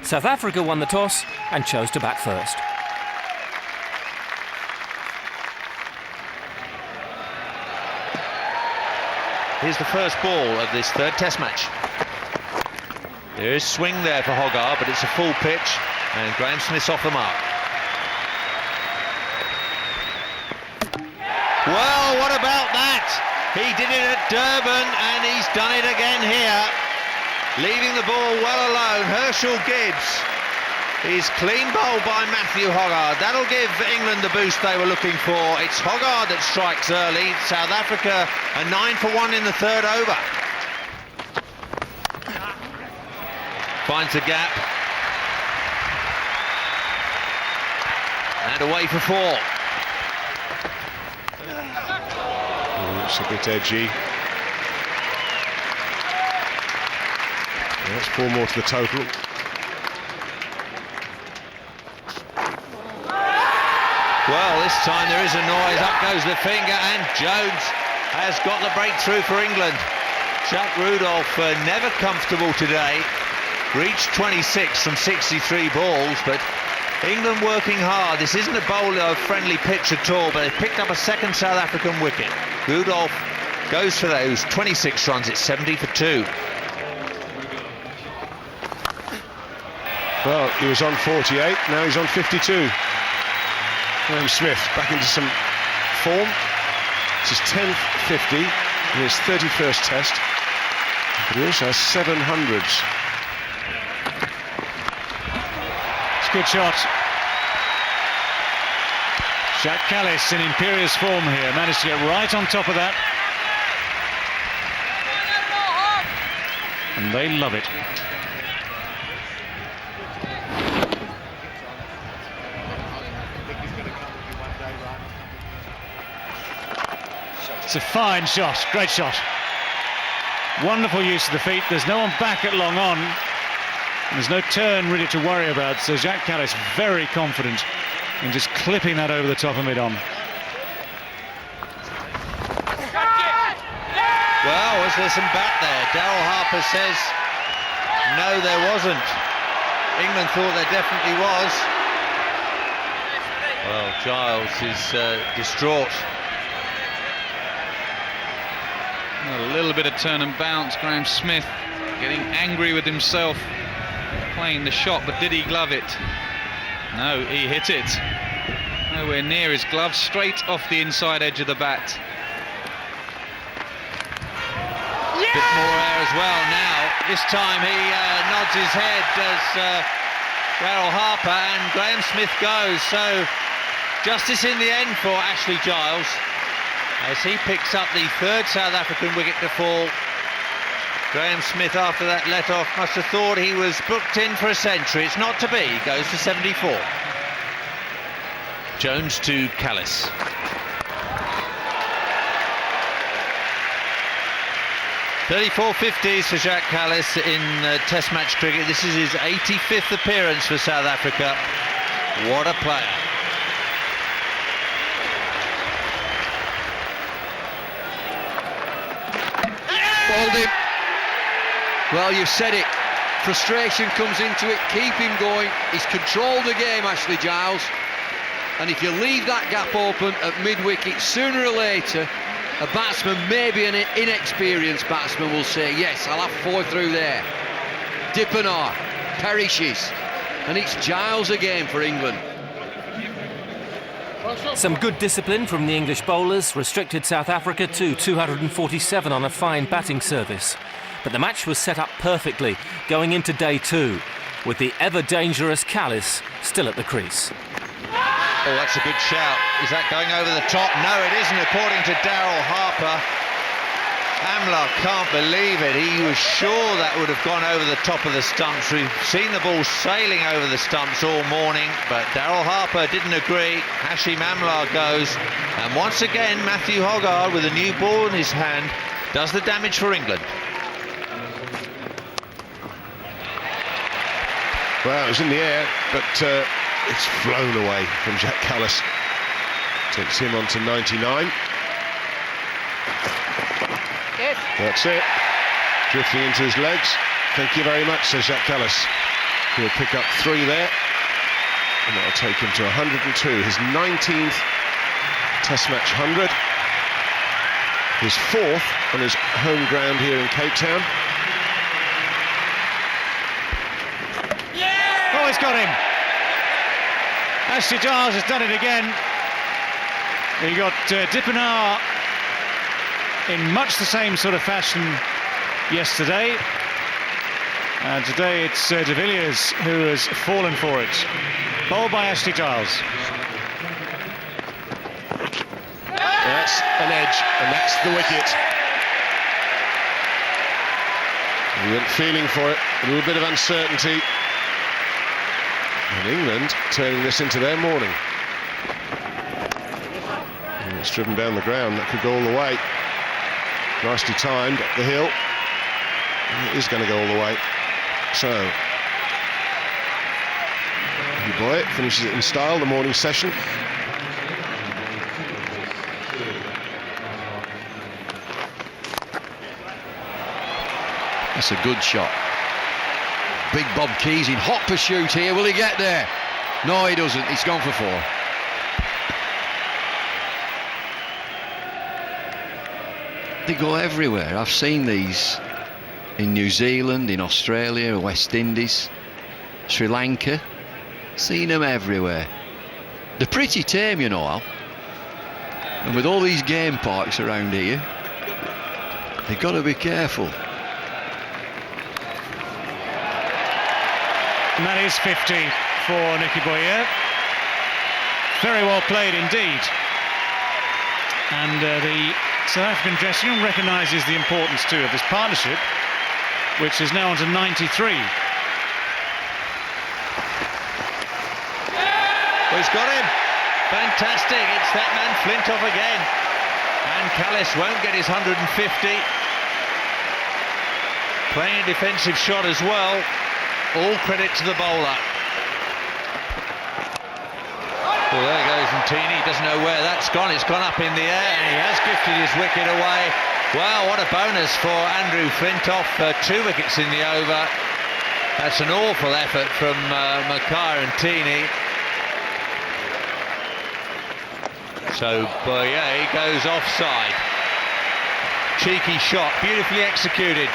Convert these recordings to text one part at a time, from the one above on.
South Africa won the toss and chose to bat first. Here's the first ball of this third Test match. There is swing there for Hogarth, but it's a full pitch, and Graeme Smith's off the mark. Well, what about that? He did it at Durban, and he's done it again here. Leaving the ball well alone. Herschel Gibbs is clean bowled by Matthew Hogarth. That'll give England the boost they were looking for. It's Hogarth that strikes early. South Africa a 9 for 1 in the third over. Finds the gap. And away for 4. It's a bit edgy. That's 4 more to the total. Well, this time there is a noise. Up goes the finger, and Jones has got the breakthrough for England. Jack Rudolph never comfortable today. Reached 26 from 63 balls, but England working hard. This isn't a bowler-friendly pitch at all, but they picked up a second South African wicket. Rudolph goes for those 26 runs. It's 70 for 2. Well, he was on 48, now he's on 52. Graeme Smith back into some form. It's his 10th 50 in his 31st Test, but he also has 700s. It's a good shot. Jacques Kallis in imperious form here, managed to get right on top of that. And they love it. It's a fine shot, great shot. Wonderful use of the feet. There's no one back at long on. There's no turn really to worry about, so Jacques Kallis very confident in just clipping that over the top of mid-on. Well, was there some bat there? Daryl Harper says no, there wasn't. England thought there definitely was. Well, Giles is distraught. A little bit of turn and bounce. Graeme Smith getting angry with himself, playing the shot, but did he glove it? No, he hit it. Nowhere near his glove, straight off the inside edge of the bat. Yeah! Bit more air as well now. This time he nods his head as Daryl Harper, and Graeme Smith goes. So justice in the end for Ashley Giles, as he picks up the third South African wicket to fall. Graeme Smith, after that let-off, must have thought he was booked in for a century. It's not to be. He goes to 74. Jones to Kallis. .34 50s for Jacques Kallis in Test match cricket. This is his 85th appearance for South Africa. What a player. Bowled him. Well, you've said it. Frustration comes into it. Keep him going. He's controlled the game, Ashley Giles. And if you leave that gap open at mid-wicket, sooner or later, a batsman, maybe an inexperienced batsman, will say, yes, I'll have 4 through there. Dippenaar perishes. And it's Giles again for England. Some good discipline from the English bowlers restricted South Africa to 247 on a fine batting service. But the match was set up perfectly going into day 2, with the ever-dangerous Kallis still at the crease. Oh, that's a good shout. Is that going over the top? No, it isn't, according to Daryl Harper. Amla can't believe it. He was sure that would have gone over the top of the stumps. We've seen the ball sailing over the stumps all morning, but Daryl Harper didn't agree. Hashim Amla goes, and once again Matthew Hogarth, with a new ball in his hand, does the damage for England. Well, it was in the air, but it's flown away from Jacques Kallis. Takes him on to 99. That's it. Drifting into his legs. Thank you very much, says Jacques Kallis. He'll pick up 3 there, and that'll take him to 102. His 19th Test match 100. His 4th on his home ground here in Cape Town. Oh, he's got him. Ashley Giles has done it again. He got Dippenaar in much the same sort of fashion yesterday. And today it's de Villiers who has fallen for it. Bowled by Ashley Giles. That's an edge, and that's the wicket. He went feeling for it, a little bit of uncertainty. And England turning this into their morning. And it's driven down the ground, that could go all the way. Nicely timed up the hill. And it is going to go all the way. So, Boy finishes it in style, the morning session. That's a good shot. Big Bob Keys in hot pursuit here. Will he get there? No, he doesn't. He's gone for 4. They go everywhere. I've seen these in New Zealand, in Australia, West Indies, Sri Lanka. Seen them everywhere. They're pretty tame, you know, Al. And with all these game parks around here, they've got to be careful. And that is 50 for Nicky Boyer. Very well played indeed. And the South African dressing room recognises the importance too of this partnership, which is now on to 93. Well, he's got him. Fantastic. It's that man Flintoff again. And Kallis won't get his 150. Playing a defensive shot as well. All credit to the bowler. Well, there goes Ntini. Doesn't know where that's gone. It's gone up in the air, and he has gifted his wicket away. Wow, what a bonus for Andrew Flintoff. 2 wickets in the over. That's an awful effort from Makhaya Ntini. So Boyer, he goes offside. Cheeky shot, beautifully executed.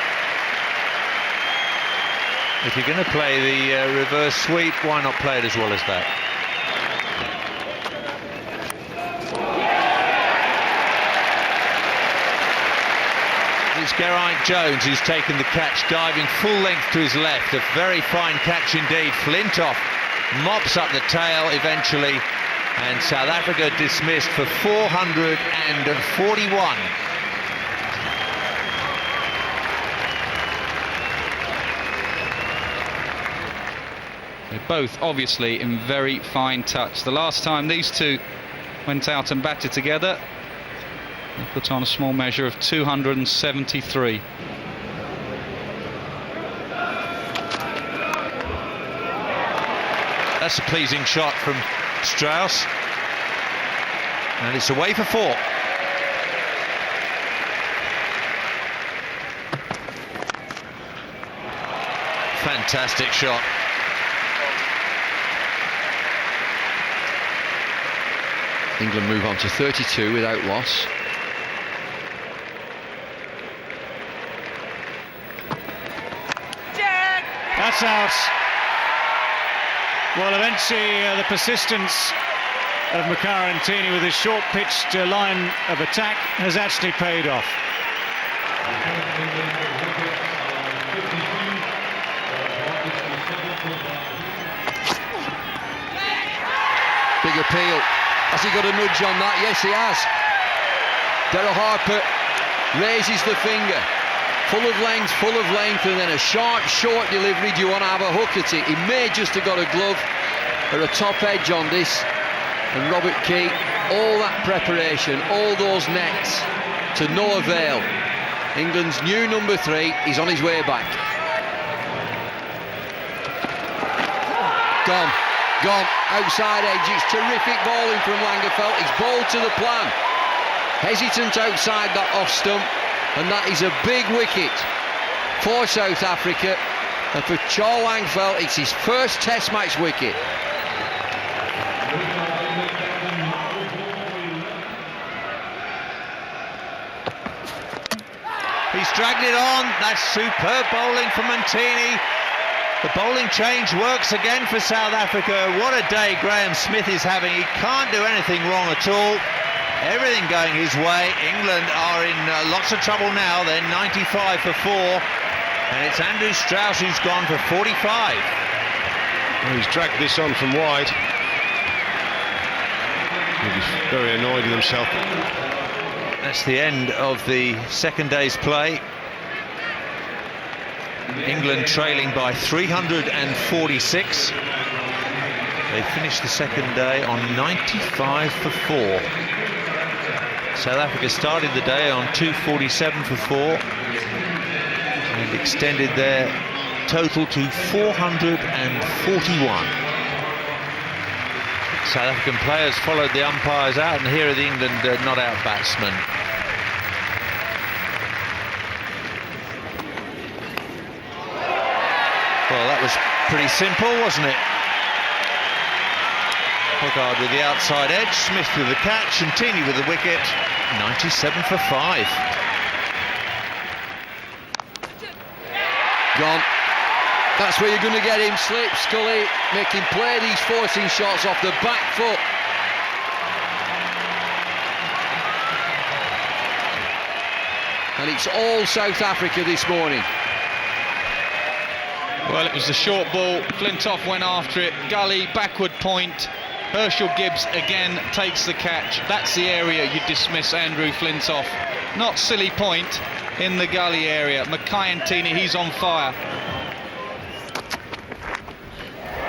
If you're going to play the reverse sweep, why not play it as well as that? It's Geraint Jones who's taken the catch, diving full length to his left. A very fine catch indeed. Flintoff mops up the tail eventually, and South Africa dismissed for 441. They're both obviously in very fine touch. The last time these two went out and batted together, they put on a small measure of 273. That's a pleasing shot from Strauss, and it's away for 4. Fantastic shot. England move on to 32 without loss. That's out. Well, eventually the persistence of Makhaya Ntini with his short-pitched line of attack has actually paid off. Big appeal. Has he got a nudge on that? Yes, he has. Daryl Harper raises the finger. Full of length, and then a sharp, short delivery. Do you want to have a hook at it? He may just have got a glove or a top edge on this. And Robert Key, all that preparation, all those nets, to no avail. England's new number 3 is on his way back. Gone, outside edge. It's terrific bowling from Langerfeldt. He's bowled to the plan. Hesitant outside that off stump, and that is a big wicket for South Africa. And for Charl Langfeldt, it's his first Test match wicket. He's dragged it on. That's superb bowling from Montini. The bowling change works again for South Africa. What a day Graham Smith is having. He can't do anything wrong at all. Everything going his way. England are in lots of trouble now. They're 95 for 4. And it's Andrew Strauss who's gone for 45. Well, he's dragged this on from wide. He's very annoyed with himself. That's the end of the second day's play. England trailing by 346. They finished the second day on 95 for 4. South Africa started the day on 247 for 4 and extended their total to 441. South African players followed the umpires out, and here are the England not out batsmen. Well, that was pretty simple, wasn't it? Hoggard with the outside edge, Smith with the catch, and Tini with the wicket. 97 for 5. Gone. That's where you're going to get him. Slip, Scully, make him play these forcing shots off the back foot. And it's all South Africa this morning. Well, it was the short ball. Flintoff went after it. Gully, backward point. Herschel Gibbs again takes the catch. That's the area you dismiss Andrew Flintoff. Not silly point in the gully area. Mackay and Tini, he's on fire.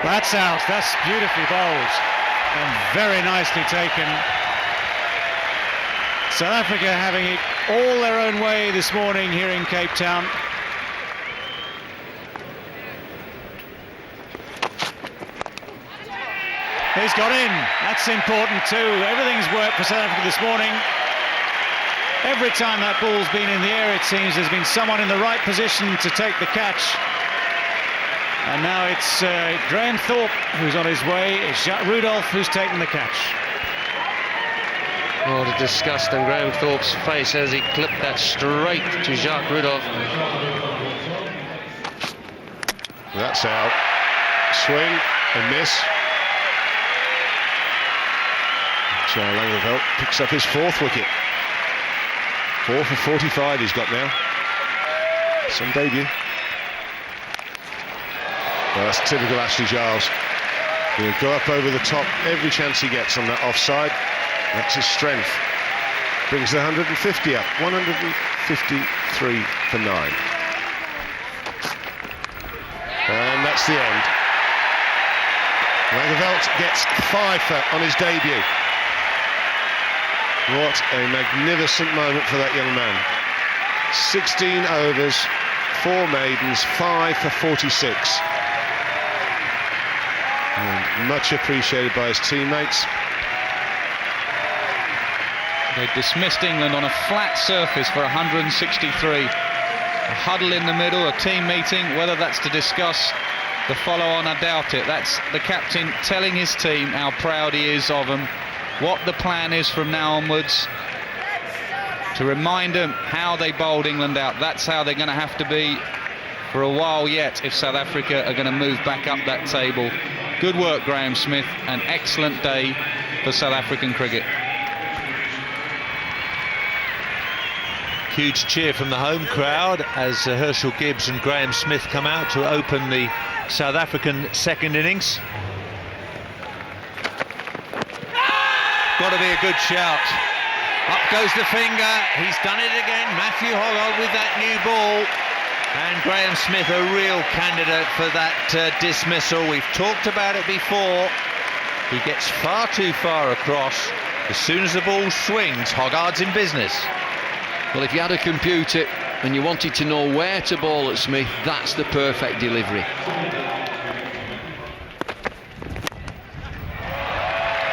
That's out. That's beautifully bowled and very nicely taken. South Africa having it all their own way this morning here in Cape Town. He's got in. That's important too. Everything's worked for South Africa this morning. Every time that ball's been in the air, it seems there's been someone in the right position to take the catch. And now it's Graham Thorpe who's on his way. It's Jacques Rudolph who's taken the catch. Oh, the disgust on Graham Thorpe's face as he clipped that straight to Jacques Rudolph. That's out. Swing and miss. Charl Langfeldt picks up his 4th wicket. 4 for 45 he's got now. Some debut. Well, that's typical Ashley Giles. He'll go up over the top every chance he gets on that offside. That's his strength. Brings the 150 up. 153 for 9. And that's the end. Langfeldt gets 5 on his debut. What a magnificent moment for that young man. 16 overs, 4 maidens, 5 for 46. And much appreciated by his teammates. They dismissed England on a flat surface for 163. A huddle in the middle, a team meeting, whether that's to discuss the follow-on, I doubt it. That's the captain telling his team how proud he is of them, what the plan is from now onwards, to remind them how they bowled England out. That's how they're going to have to be for a while yet if South Africa are going to move back up that table. Good work, Graham Smith. An excellent day for South African cricket. Huge cheer from the home crowd as Herschel Gibbs and Graham Smith come out to open the South African second innings. Got to be a good shout. Up goes the finger. He's done it again. Matthew Hoggard with that new ball. And Graham Smith, a real candidate for that dismissal. We've talked about it before. He gets far too far across. As soon as the ball swings, Hoggard's in business. Well, if you had a computer and you wanted to know where to bowl at Smith, that's the perfect delivery.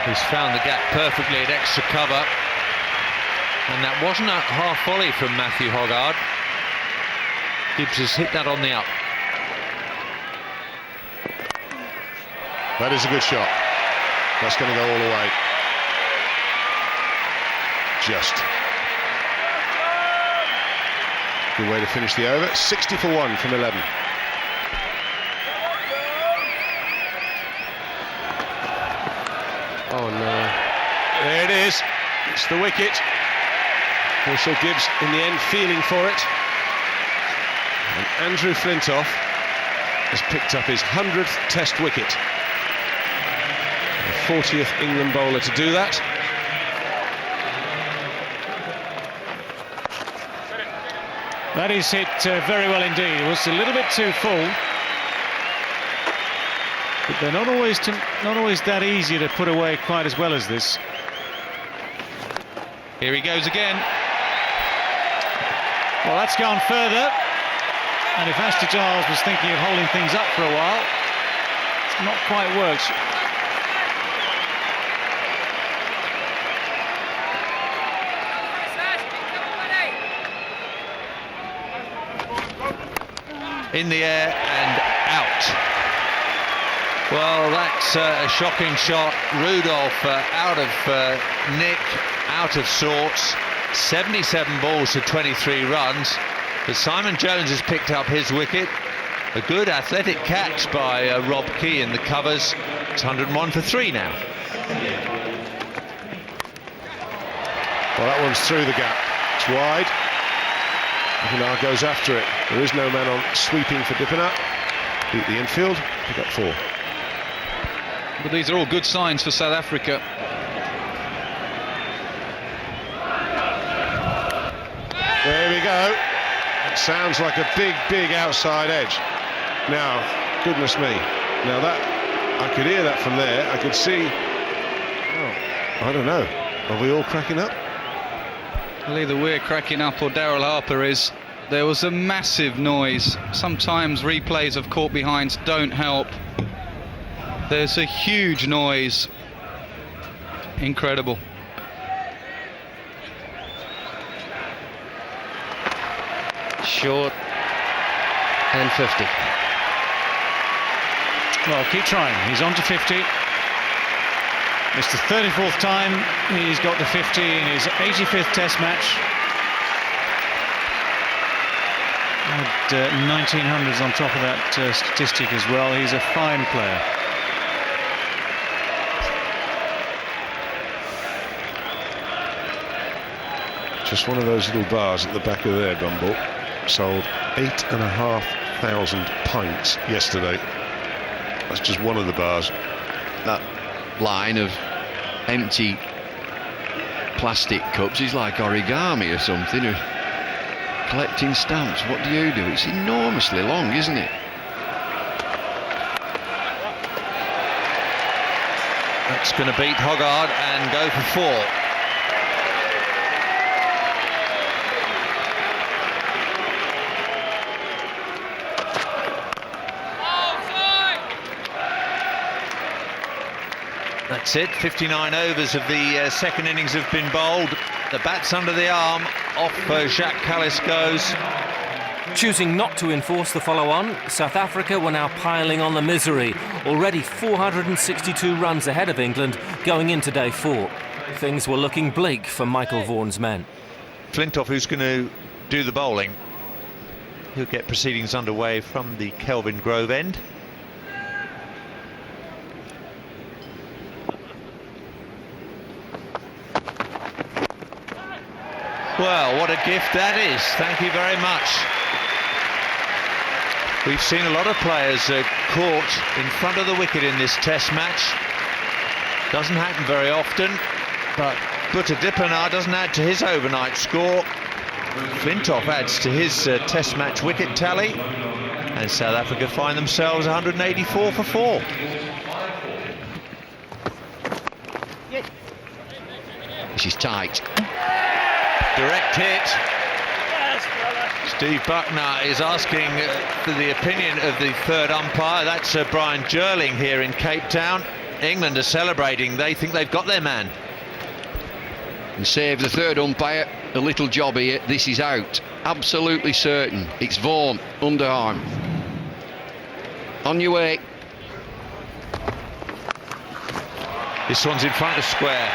He's found the gap perfectly at extra cover. And that wasn't a half volley from Matthew Hoggard. Gibbs has hit that on the up. That is a good shot. That's going to go all the way. Just. Good way to finish the over. 60 for 1 from 11. Oh no. There it is. It's the wicket. Also Gibbs in the end feeling for it. And Andrew Flintoff has picked up his 100th Test wicket. The 40th England bowler to do that. That is hit very well indeed. It was a little bit too full, but they're not always that easy to put away quite as well as this. Here he goes again. Well, that's gone further, and if Ashley Giles was thinking of holding things up for a while, it's not quite worked. In the air and out. Well, that's a shocking shot. Rudolph out of nick, out of sorts. 77 balls to 23 runs. But Simon Jones has picked up his wicket. A good athletic catch by Rob Key in the covers. It's 101 for 3 now. Well, that one's through the gap. It's wide. Dippenaar goes after it. There is no man on sweeping for Dippenaar. Beat the infield, pick up 4. But these are all good signs for South Africa. There we go. It sounds like a big outside edge. Now, goodness me. Now that, I could hear that from there. I could see, oh, I don't know. Are we all cracking up? Well, either we're cracking up or Daryl Harper is. There was a massive noise. Sometimes replays of caught behinds don't help. There's a huge noise. Incredible. Short and 50. Well, keep trying. He's on to 50. It's the 34th time he's got the 50 in his 85th Test match. And 1900s on top of that statistic as well. He's a fine player. Just one of those little bars at the back of there, Bumble. Sold 8,500 pints yesterday. That's just one of the bars. That line of empty plastic cups is like origami or something, or collecting stamps. What do you do? It's enormously long, isn't it? That's going to beat Hoggard and go for 4. That's it, 59 overs of the second innings have been bowled. The bat's under the arm, off Jacques Kallis goes. Choosing not to enforce the follow-on, South Africa were now piling on the misery, already 462 runs ahead of England going into day 4. Things were looking bleak for Michael Vaughan's men. Flintoff, who's going to do the bowling, he'll get proceedings underway from the Kelvin Grove end. Well, what a gift that is. Thank you very much. We've seen a lot of players caught in front of the wicket in this Test match. Doesn't happen very often, but Butter Dippenaar doesn't add to his overnight score. Flintoff adds to his Test match wicket tally, and South Africa find themselves 184 for 4. This is tight. Direct hit. Steve Buckner is asking for the opinion of the third umpire. That's Brian Jerling here in Cape Town. England are celebrating. They think they've got their man. And save the third umpire a little job here. This is out. Absolutely certain. It's Vaughan, underarm. On your way. This one's in front of square.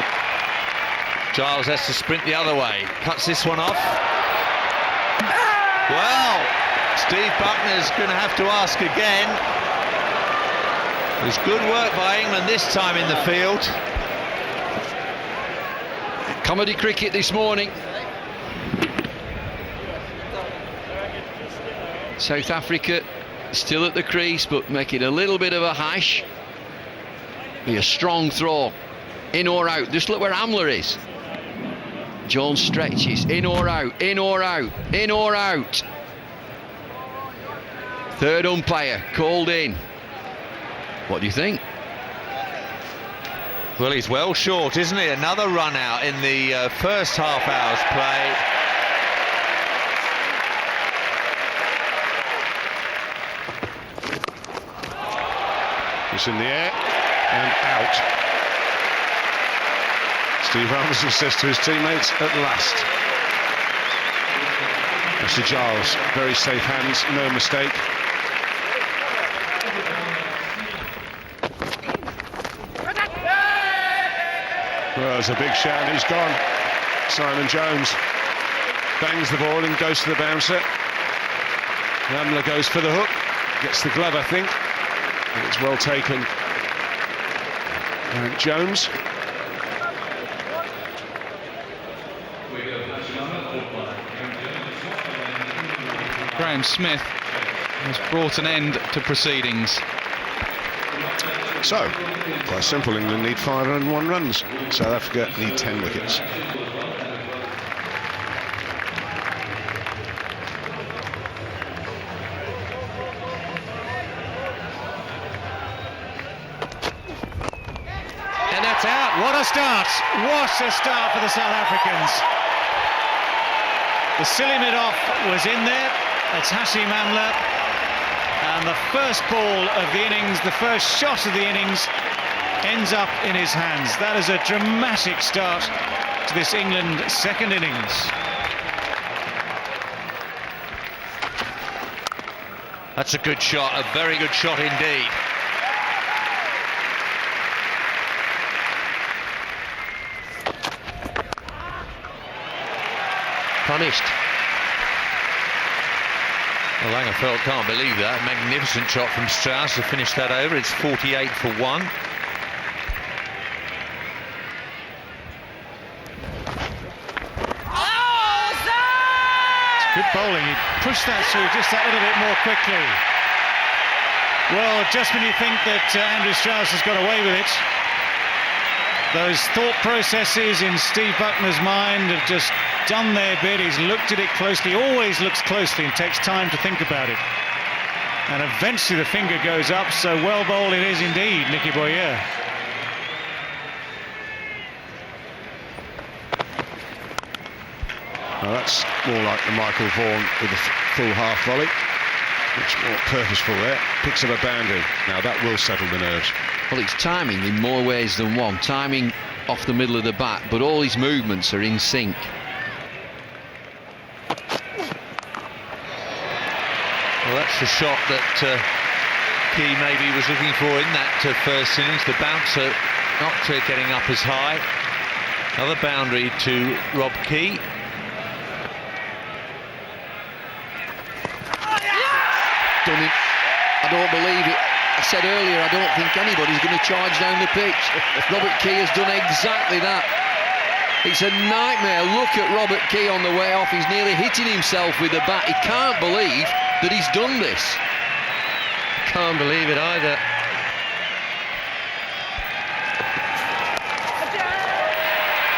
Giles has to sprint the other way. Cuts this one off. Well, Steve Buckner's going to have to ask again. There's good work by England this time in the field. Comedy cricket this morning. South Africa still at the crease, but making a little bit of a hash. Be a strong throw. In or out. Just look where Amler is. Jones stretches. In or out. In or out. In or out. Third umpire called in. What do you think? Well, he's well short, isn't he? Another run out in the first half hour's play. It's in the air and out. Steve Armstrong says to his teammates, at last. Mr. Giles, very safe hands, no mistake. Well, there's a big shout, he's gone. Simon Jones bangs the ball and goes to the bouncer. Amler goes for the hook, gets the glove, I think. And it's well taken. And Jones. Graham Smith has brought an end to proceedings. So, quite simple, England need 501 runs. South Africa need 10 wickets. And that's out. What a start. What a start for the South Africans. The silly mid-off was in there. It's Hashim Amla. And the first ball of the innings, the first shot of the innings, ends up in his hands. That is a dramatic start to this England second innings. That's a good shot, a very good shot indeed. Punished. Well, Langerfeld can't believe that. Magnificent shot from Strauss to finish that over. It's 48 for 1. Good bowling. He pushed that through just that little bit more quickly. Well, just when you think that Andrew Strauss has got away with it, those thought processes in Steve Buckner's mind have just done their bit. He's looked at it closely, always looks closely and takes time to think about it. And eventually the finger goes up, so well bowled it is indeed, Nicky Boyer. Well, that's more like the Michael Vaughan with the full half volley. Much more purposeful there. Picks up a boundary. Now that will settle the nerves. Well, it's timing in more ways than one. Timing off the middle of the bat, but all his movements are in sync. Well, that's the shot that Key maybe was looking for in that first innings. The bouncer not getting up as high. Another boundary to Rob Key. Done it. I don't believe it. I said earlier, I don't think anybody's going to charge down the pitch. Robert Key has done exactly that. It's a nightmare. Look at Robert Key on the way off. He's nearly hitting himself with the bat. He can't believe that he's done this. Can't believe it either.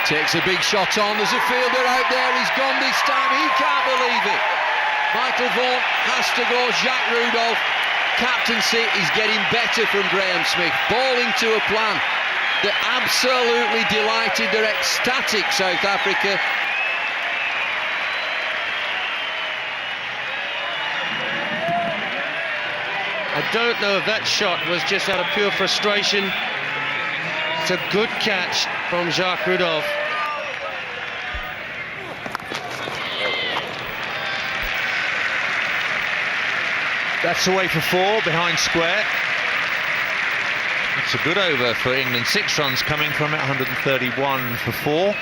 Takes a big shot on. There's a fielder out there. He's gone this time. He can't believe it. Michael Vaughan has to go. Jacques Rudolph. Captaincy is getting better from Graham Smith. Bowling to a plan that absolutely delighted their ecstatic South Africa. I don't know if that shot was just out of pure frustration. It's a good catch from Jacques Rudolph. That's away for 4 behind square. It's a good over for England. 6 runs coming from it, 131 for 4.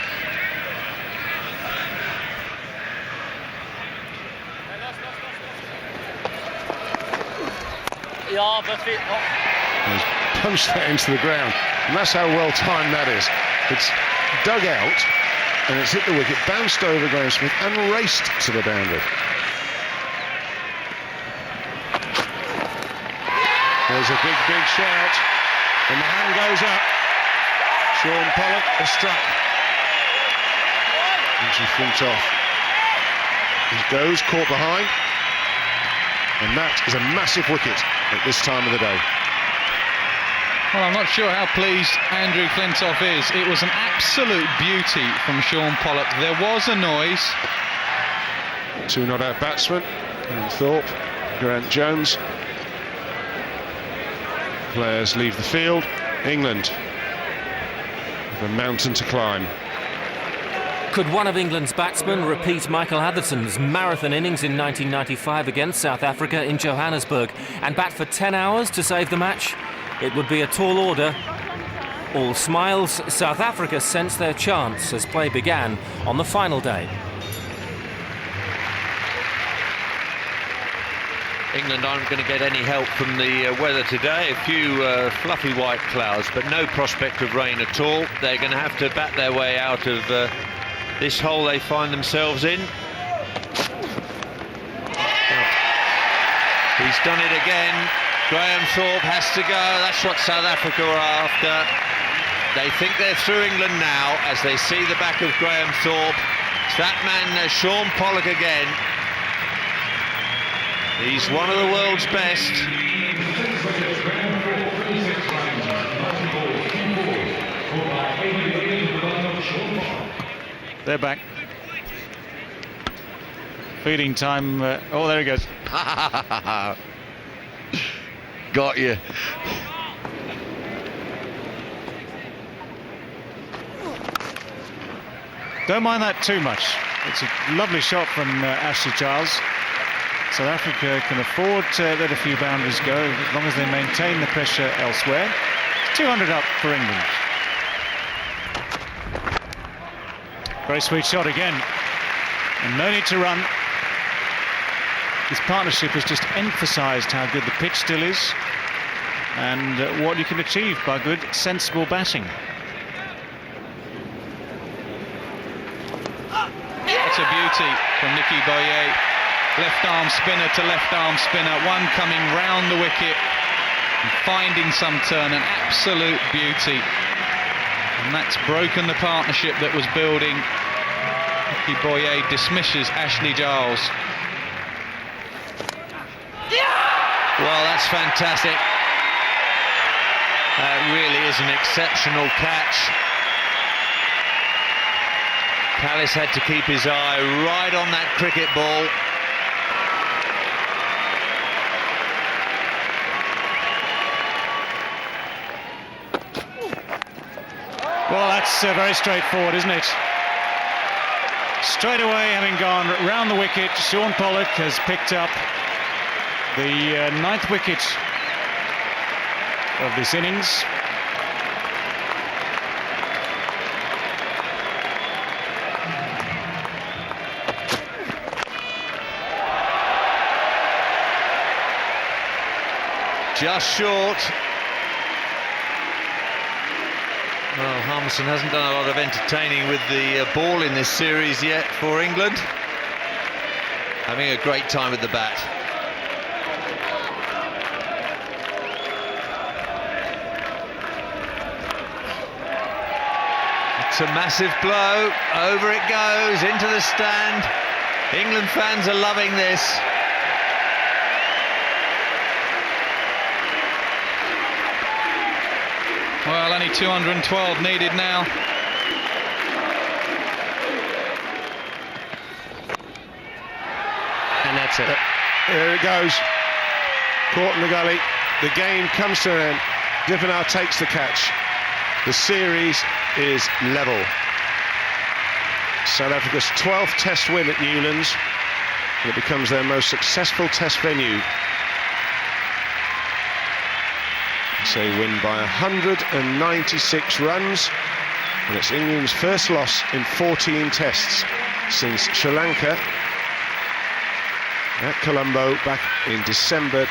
He's punched that into the ground, and that's how well timed that is. It's dug out, and it's hit the wicket, bounced over Graham Smith, and raced to the boundary. There's a big shout, and the hand goes up. Sean Pollock has struck. And she flints off. He goes, caught behind, and that is a massive wicket at this time of the day. Well, I'm not sure how pleased Andrew Flintoff is. It was an absolute beauty from Sean Pollock. There was a noise. 2 not-out batsmen, Ian Thorpe, Grant Jones. Players leave the field. England have a mountain to climb. Could one of England's batsmen repeat Michael Atherton's marathon innings in 1995 against South Africa in Johannesburg and bat for 10 hours to save the match? It would be a tall order. All smiles, South Africa sensed their chance as play began on the final day. England aren't going to get any help from the weather today. A few fluffy white clouds, but no prospect of rain at all. They're going to have to bat their way out of this hole they find themselves in. He's done it again. Graham Thorpe has to go. That's what South Africa are after. They think they're through England now as they see the back of Graham Thorpe. It's that man, Sean Pollock again. He's one of the world's best. They're back. Feeding time. Oh, there he goes. Got you. Don't mind that too much. It's a lovely shot from Ashley Giles. South Africa can afford to let a few boundaries go as long as they maintain the pressure elsewhere. 200 up for England. Very sweet shot again. And no need to run. This partnership has just emphasised how good the pitch still is and what you can achieve by good, sensible batting. That's a beauty from Nicky Boyer. Left arm spinner to left arm spinner. One coming round the wicket and finding some turn. An absolute beauty. And that's broken the partnership that was building. Nicky Boyer dismisses Ashley Giles. Well, that's fantastic. That really is an exceptional catch. Kallis had to keep his eye right on that cricket ball. Well, that's very straightforward, isn't it? Straight away, having gone round the wicket, Sean Pollock has picked up the 9th wicket of this innings. Just short. Well, Harmison hasn't done a lot of entertaining with the ball in this series yet for England. Having a great time with the bat. It's a massive blow. Over it goes, into the stand. England fans are loving this. Well, only 212 needed now. And that's it. There it goes. Caught in the gully. The game comes to an end. Dippenaar takes the catch. The series is level. South Africa's 12th Test win at Newlands. And it becomes their most successful Test venue USA win by 196 runs, and it's England's first loss in 14 tests since Sri Lanka at Colombo back in December